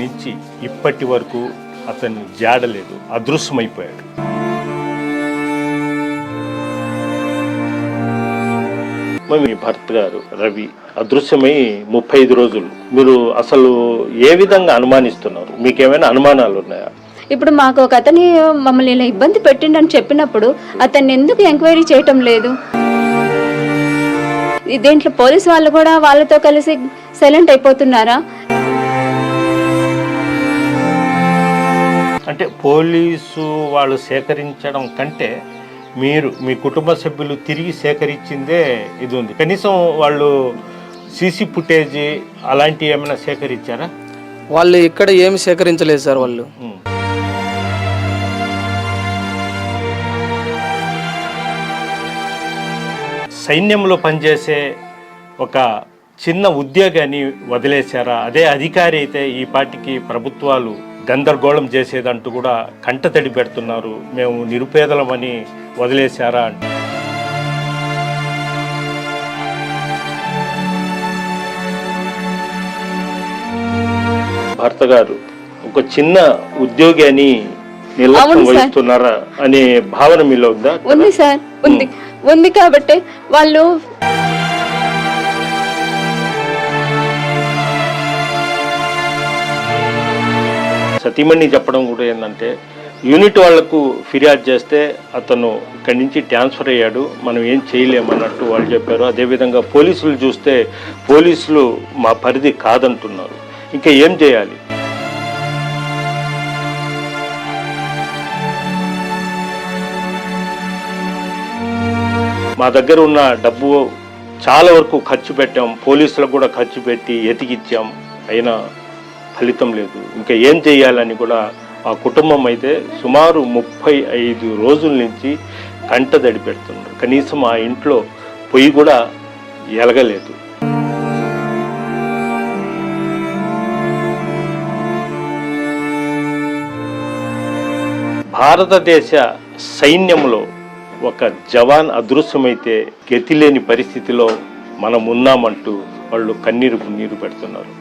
నుంచి ఇప్పటి వరకు అతన్ని జాడలేదు, అదృశ్యమైపోయాడు. మీ భర్త గారు రవి అదృశ్యమై 35 రోజులు. మీరు అసలు ఏ విధంగా అనుమానిస్తున్నారు? మీకేమైనా అనుమానాలు ఉన్నాయా? ఇప్పుడు మాకు ఒక అతని మమ్మల్ని ఇలా ఇబ్బంది పెట్టిండని చెప్పినప్పుడు అతన్ని ఎందుకు ఎంక్వైరీ చేయటం లేదు? దీంట్లో పోలీసు వాళ్ళు కూడా వాళ్ళతో కలిసి సైలెంట్ అయిపోతున్నారా? అంటే పోలీసు వాళ్ళు సేకరించడం కంటే మీరు మీ కుటుంబ సభ్యులు తిరిగి సేకరించిందే ఇది ఉంది. కనీసం వాళ్ళు సీసీ ఫుటేజ్ అలాంటివి ఏమైనా సేకరించారా? వాళ్ళు ఇక్కడ ఏమి సేకరించలేదు సార్. వాళ్ళు సైన్యంలో పనిచేసే ఒక చిన్న ఉద్యోగాన్ని వదిలేశారా? అదే అధికారి అయితే ఈ పార్టీకి ప్రభుత్వాలు గందరగోళం చేసేదంటూ కూడా కంటతడి పెడుతున్నారు. మేము నిరుపేదలమని వదిలేశారా అంటే భర్త గారు ఒక చిన్న ఉద్యోగి అని నిర్లక్ష్యం వహిస్తున్నారా అనే భావన మీలో ఉందా? ఉంది సార్, ఉంది కాబట్టి వాళ్ళు సతీమణి చెప్పడం కూడా ఏంటంటే యూనిట్ వాళ్లకు ఫిర్యాదు చేస్తే అతను ఇక్కడి నుంచి ట్రాన్స్ఫర్ అయ్యాడు, మనం ఏం చేయలేమన్నట్టు వాళ్ళు చెప్పారు. అదేవిధంగా పోలీసులు చూస్తే పోలీసులు మా పరిధి కాదంటున్నారు. ఇంకా ఏం చేయాలి? మా దగ్గర ఉన్న డబ్బు చాలా వరకు ఖర్చు పెట్టాం, పోలీసులకు కూడా ఖర్చు పెట్టి ఎతికిచ్చాం, అయినా ఫలితం లేదు. ఇంకా ఏం చేయాలని కూడా ఆ కుటుంబం అయితే సుమారు 35 రోజుల నుంచి కంటదడి పెడుతున్నారు. కనీసం ఆ ఇంట్లో పొయ్యి కూడా ఎలగలేదు. భారతదేశ సైన్యంలో ఒక జవాన్ అదృశ్యమైతే గతిలేని పరిస్థితిలో మనం ఉన్నామంటూ వాళ్ళు కన్నీరు పెడుతున్నారు.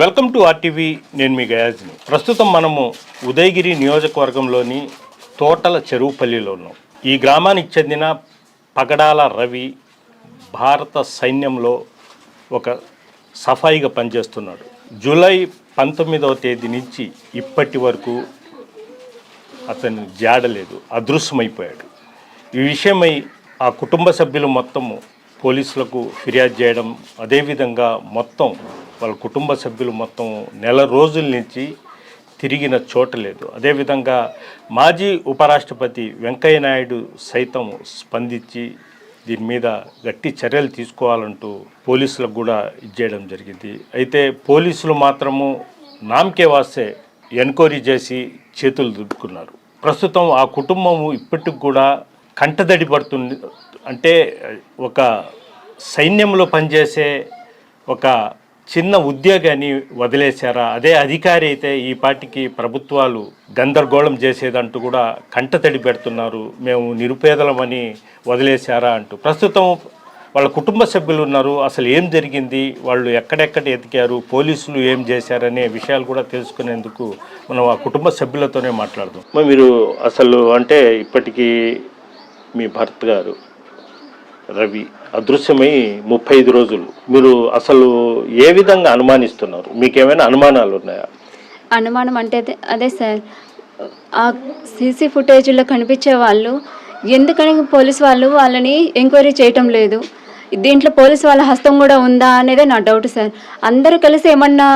Welcome to RTV. నేను మీ గయాజ్ని. ప్రస్తుతం మనము ఉదయగిరి నియోజకవర్గంలోని తోటల చెరువుపల్లిలో ఉన్నాం. ఈ గ్రామానికి చెందిన పగడాల రవి భారత సైన్యంలో ఒక సఫాయిగా పనిచేస్తున్నాడు. జూలై 19వ తేదీ నుంచి ఇప్పటి వరకు అతను జాడలేదు, అదృశ్యమైపోయాడు. ఈ విషయమై ఆ కుటుంబ సభ్యులు మొత్తము పోలీసులకు ఫిర్యాదు చేయడం, అదేవిధంగా మొత్తం వాళ్ళ కుటుంబ సభ్యులు మొత్తం నెల రోజుల నుంచి తిరిగిన చోట లేదు. అదేవిధంగా మాజీ ఉపరాష్ట్రపతి వెంకయ్య నాయుడు సైతం స్పందించి దీని మీద గట్టి చర్యలు తీసుకోవాలంటూ పోలీసులకు కూడా ఇచ్చేయడం జరిగింది. అయితే పోలీసులు మాత్రము నామకే వాస్తే ఎన్క్వైరీ చేసి చేతులు దులుపుకున్నారు. ప్రస్తుతం ఆ కుటుంబము ఇప్పటికి కూడా కంటదడి పడుతుంది. అంటే ఒక సైన్యంలో పనిచేసే ఒక చిన్న ఉద్యోగాన్ని వదిలేశారా, అదే అధికారి అయితే ఈ పార్టీకి ప్రభుత్వాలు గందరగోళం చేసేదంటూ కూడా కంటతడి పెడుతున్నారు. మేము నిరుపేదలమని వదిలేశారా అంటూ. ప్రస్తుతం వాళ్ళ కుటుంబ సభ్యులు ఉన్నారు. అసలు ఏం జరిగింది, వాళ్ళు ఎక్కడెక్కడ ఎతికారు, పోలీసులు ఏం చేశారనే విషయాలు కూడా తెలుసుకునేందుకు మనం ఆ కుటుంబ సభ్యులతోనే మాట్లాడదాం. మీరు అసలు అంటే ఇప్పటికీ మీ భర్త గారు రవి అదృశ్యమై 35 రోజులు, మీరు అసలు ఏ విధంగా అనుమానిస్తున్నారు? మీకేమైనా అనుమానాలు ఉన్నాయా? అనుమానం అంటే అదే సార్, ఆ సీసీ ఫుటేజ్లో కనిపించే వాళ్ళు ఎందుకని పోలీసు వాళ్ళు వాళ్ళని ఎంక్వైరీ చేయటం లేదు? దీంట్లో పోలీసు వాళ్ళ హస్తం కూడా ఉందా అనేదే నా డౌట్ సార్. అందరూ కలిసి ఏమన్నా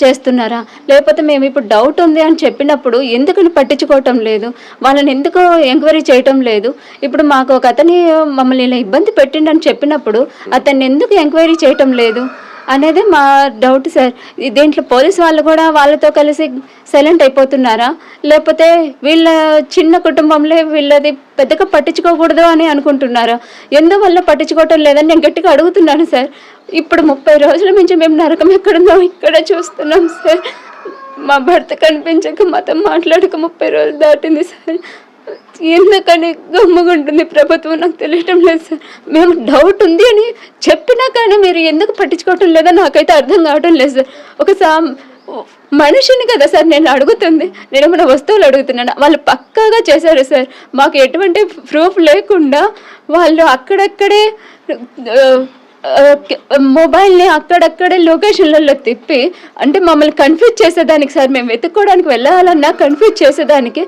చేస్తున్నారా, లేకపోతే మేము ఇప్పుడు డౌట్ ఉంది అని చెప్పినప్పుడు ఎందుకని పట్టించుకోవటం లేదు? వాళ్ళని ఎందుకు ఎంక్వైరీ చేయటం లేదు? ఇప్పుడు మాకు ఒక అతని మమ్మల్ని ఇలా ఇబ్బంది పెట్టిండని చెప్పినప్పుడు అతన్ని ఎందుకు ఎంక్వైరీ చేయటం లేదు అనేది మా డౌట్ సార్. దీంట్లో పోలీసు వాళ్ళు కూడా వాళ్ళతో కలిసి సైలెంట్ అయిపోతున్నారా, లేకపోతే వీళ్ళ చిన్న కుటుంబంలో వీళ్ళది పెద్దగా పట్టించుకోకూడదు అని అనుకుంటున్నారా? ఎందువల్ల పట్టించుకోవటం లేదని నేను గట్టిగా అడుగుతున్నాను సార్. ఇప్పుడు 30 రోజుల నుంచి మేము నరకం ఎక్కడుందో ఇక్కడ చూస్తున్నాం సార్. మా భర్త కనిపించక మాతో మాట్లాడక 30 రోజులు దాటింది సార్. ఎందుకని గమ్ముగుంటుంది ప్రభుత్వం నాకు తెలియటం లేదు సార్. మేము డౌట్ ఉంది అని చెప్పినా కానీ మీరు ఎందుకు పట్టించుకోవటం లేదో నాకైతే అర్థం కావటం లేదు సార్. ఒక మనిషిని కదా సార్ నేను అడుగుతుంది, నేను ఏమైనా వస్తువులు అడుగుతున్నాను. వాళ్ళు పక్కాగా చేశారు సార్. మాకు ఎటువంటి ప్రూఫ్ లేకుండా వాళ్ళు అక్కడక్కడే మొబైల్ని అక్కడక్కడే లొకేషన్లలో తిప్పి, అంటే మమ్మల్ని కన్ఫ్యూజ్ చేసేదానికి సార్, మేము వెతుక్కోవడానికి వెళ్ళాలన్నా కన్ఫ్యూజ్ చేసేదానికి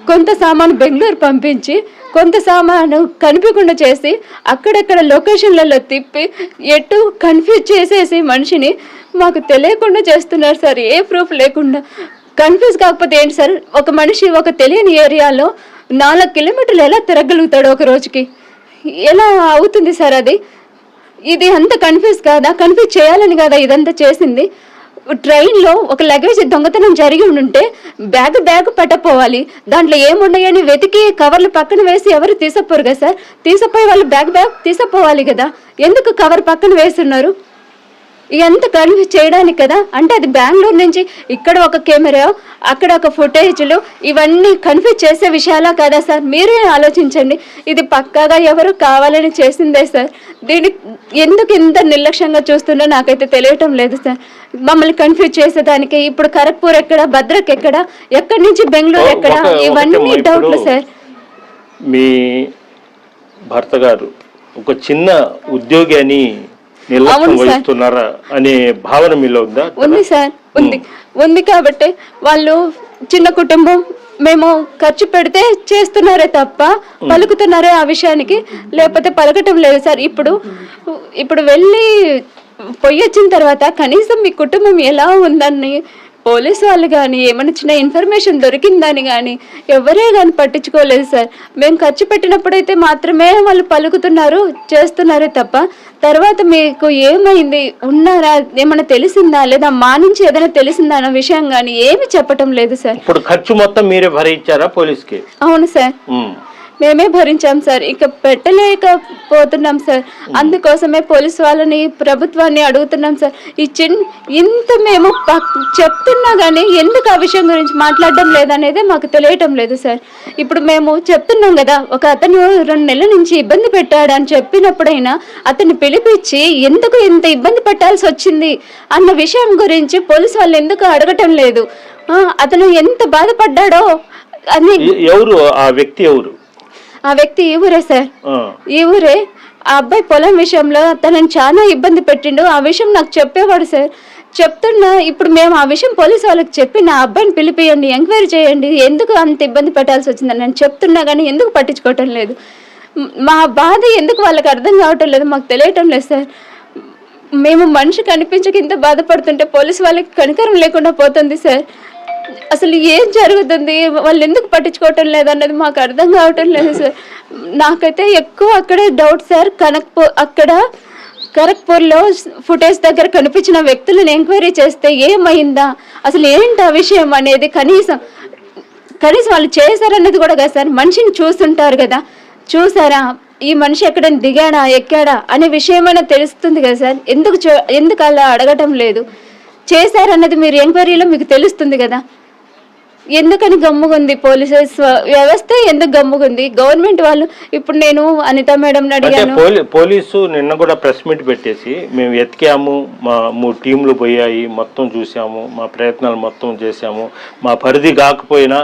కొంత సామాను బెంగళూరు పంపించి కొంత సామాను కనిపించకుండా చేసి అక్కడక్కడ లొకేషన్లలో తిప్పి ఎటు కన్ఫ్యూజ్ చేసేసి మనిషిని మాకు తెలియకుండా చేస్తున్నారు సార్. ఏ ప్రూఫ్ లేకుండా. కన్ఫ్యూజ్ కాకపోతే ఏంటి సార్? ఒక మనిషి ఒక తెలియని ఏరియాలో 4 కిలోమీటర్లు ఎలా తిరగలుగుతాడు ఒక రోజుకి? ఎలా అవుతుంది సార్ అది? ఇది అంత కన్ఫ్యూజ్ కాదా? కన్ఫ్యూజ్ చేయాలని కదా ఇదంతా చేసింది. ట్రైన్లో ఒక లగేజ్ దొంగతనం జరిగి ఉంటే బ్యాగ్ పట్టపోవాలి, దాంట్లో ఏమున్నాయని వెతికి కవర్లు పక్కన వేసి ఎవరు తీసపోరు కదా సార్. తీసపోయి వాళ్ళు బ్యాగ్ తీసపోవాలి కదా, ఎందుకు కవర్ పక్కన వేస్తున్నారు? ఎంత కన్ఫ్యూజ్ చేయడానికి కదా. అంటే అది బెంగళూరు నుంచి ఇక్కడ ఒక కెమెరా, అక్కడ ఒక ఫుటేజ్లు, ఇవన్నీ కన్ఫ్యూజ్ చేసే విషయాలా కదా సార్? మీరే ఆలోచించండి. ఇది పక్కాగా ఎవరు కావాలని చేసిందే సార్. దీన్ని ఎందుకు ఇంత నిర్లక్ష్యంగా చూస్తుందో నాకైతే తెలియటం లేదు సార్. మమ్మల్ని కన్ఫ్యూజ్ చేసేదానికి ఇప్పుడు ఖరగ్పూర్ ఎక్కడ, భద్రక్ ఎక్కడ, ఎక్కడి నుంచి బెంగళూరు ఎక్కడ, ఇవన్నీ డౌట్లు సార్. మీ భర్త గారు ఒక చిన్న ఉద్యోగి అని నిర్లక్ష్యం వహిస్తున్నారా అనే భావన మీలో ఉందా? ఉంది సార్, ఉంది కాబట్టి వాళ్ళు చిన్న కుటుంబం, మేము ఖర్చు పెడితే చేస్తున్నారే తప్ప పలుకుతున్నారే ఆ విషయానికి, లేకపోతే పలకటం లేదు సార్. ఇప్పుడు వెళ్ళి పోయి వచ్చిన తర్వాత కనీసం మీ కుటుంబం ఎలా ఉందని పోలీసు వాళ్ళు కానీ ఏమైనా చిన్న ఇన్ఫర్మేషన్ దొరికిందని కానీ ఎవరే కానీ పట్టించుకోలేదు సార్. మేము ఖర్చు పెట్టినప్పుడైతే మాత్రమే వాళ్ళు పలుకుతున్నారు, చేస్తున్నారే తప్ప తర్వాత మీకు ఏమైంది, ఉన్నారా, ఏమైనా తెలిసిందా, లేదా మా నుంచి ఏదైనా తెలిసిందా అన్న విషయం కానీ ఏమి చెప్పటం లేదు సార్. ఇప్పుడు ఖర్చు మొత్తం మీరే భరించారా పోలీస్కి? అవును సార్, మేమే భరించాం సార్. ఇక పెట్టలేకపోతున్నాం సార్. అందుకోసమే పోలీసు వాళ్ళని, ప్రభుత్వాన్ని అడుగుతున్నాం సార్. ఇంత మేము చెప్తున్నా కానీ ఎందుకు ఆ విషయం గురించి మాట్లాడడం లేదనేదే మాకు తెలియటం లేదు సార్. ఇప్పుడు మేము చెప్తున్నాం కదా, ఒక అతను 2 నెలల నుంచి ఇబ్బంది పెట్టాడని చెప్పినప్పుడైనా అతన్ని పిలిపించి ఎందుకు ఇంత ఇబ్బంది పెట్టాల్సి వచ్చింది అన్న విషయం గురించి పోలీసు వాళ్ళు ఎందుకు అడగటం లేదు? అతను ఎంత బాధపడ్డాడో అని. ఎవరు ఆ వ్యక్తి? ఎవరు ఆ వ్యక్తి? ఈ ఊరే సార్, ఈ ఊరే. ఆ అబ్బాయి పొలం విషయంలో తనని చాలా ఇబ్బంది పెట్టిండు. ఆ విషయం నాకు చెప్పేవాడు సార్. చెప్తున్నా ఇప్పుడు మేము ఆ విషయం పోలీసు వాళ్ళకి చెప్పి నా అబ్బాయిని పిలిపియండి, ఎంక్వైరీ చేయండి, ఎందుకు అంత ఇబ్బంది పెట్టాల్సి వచ్చిందని నేను చెప్తున్నా కానీ ఎందుకు పట్టించుకోవటం లేదు? మా బాధ ఎందుకు వాళ్ళకి అర్థం కావటం లేదు, మాకు తెలియటం లేదు సార్. మేము మనిషి కనిపించక ఇంత బాధపడుతుంటే పోలీసు వాళ్ళకి కనికరం లేకుండా పోతుంది సార్. అసలు ఏం జరుగుతుంది, వాళ్ళు ఎందుకు పట్టించుకోవటం లేదన్నది మాకు అర్థం కావటం లేదు సార్. నాకైతే ఎక్కువ అక్కడే డౌట్ సార్. ఖరగ్పూర్లో ఫుటేజ్ దగ్గర కనిపించిన వ్యక్తులను ఎంక్వైరీ చేస్తే ఏమైందా, అసలు ఏంటి ఆ విషయం అనేది కనీసం వాళ్ళు చేశారన్నది కూడా కదా సార్. మనిషిని చూస్తుంటారు కదా, చూసారా ఈ మనిషి ఎక్కడ దిగాడా ఎక్కాడా అనే విషయమైనా తెలుస్తుంది కదా సార్. ఎందుకు అలా అడగటం లేదు? చేశారన్నది మీరు ఎంక్వైరీలో మీకు తెలుస్తుంది కదా, ఎందుకని గమ్ముగుంది పోలీసెస్ వ్యవస్థ? ఎందుకు గమ్ముగుంది? గవర్నమెంట్ వాళ్ళు ఇప్పుడు నేను అనిత మేడం అడిగాను. పోలీసు నిన్న కూడా ప్రెస్ మీట్ పెట్టేసి మేము ఎతికాము, మా టీంలు పోయాయి, మొత్తం చూసాము, మా ప్రయత్నాలు మొత్తం చేశాము, మా పరిధి కాకపోయినా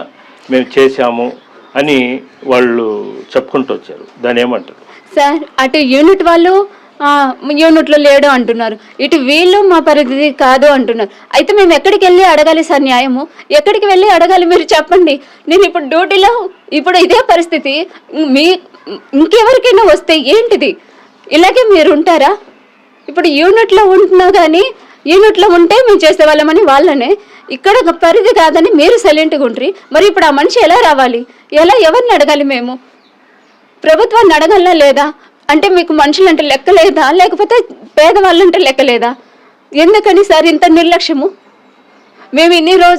మేము చేశాము అని వాళ్ళు చెప్పుకుంటూ వచ్చారు. దాని ఏమంటారు సార్? అటు యూనిట్ వాళ్ళు యూనిట్లో లేడు అంటున్నారు, ఇటు వీళ్ళు మా పరిధి కాదు అంటున్నారు. అయితే మేము ఎక్కడికి వెళ్ళి అడగాలి సార్ న్యాయము? ఎక్కడికి వెళ్ళి అడగాలి మీరు చెప్పండి. నేను ఇప్పుడు డ్యూటీలో ఇప్పుడు ఇదే పరిస్థితి ఇంకెవరికైనా వస్తే ఏంటిది? ఇలాగే మీరు ఉంటారా? ఇప్పుడు యూనిట్లో ఉంటున్నా కానీ యూనిట్లో ఉంటే మేము చేసేవాళ్ళమని వాళ్ళనే, ఇక్కడ ఒక పరిధి కాదని మీరు సైలెంట్గా ఉంటారు. మరి ఇప్పుడు ఆ మనిషి ఎలా రావాలి? ఎవరిని అడగాలి? మేము ప్రభుత్వాన్ని అడగల్లా లేదా? అంటే మీకు మనుషులంటే లెక్క లేదా, లేకపోతే పేదవాళ్ళంటే లెక్క లేదా? ఎందుకని సార్ ఇంత నిర్లక్ష్యము? మేము ఇన్ని రోజులు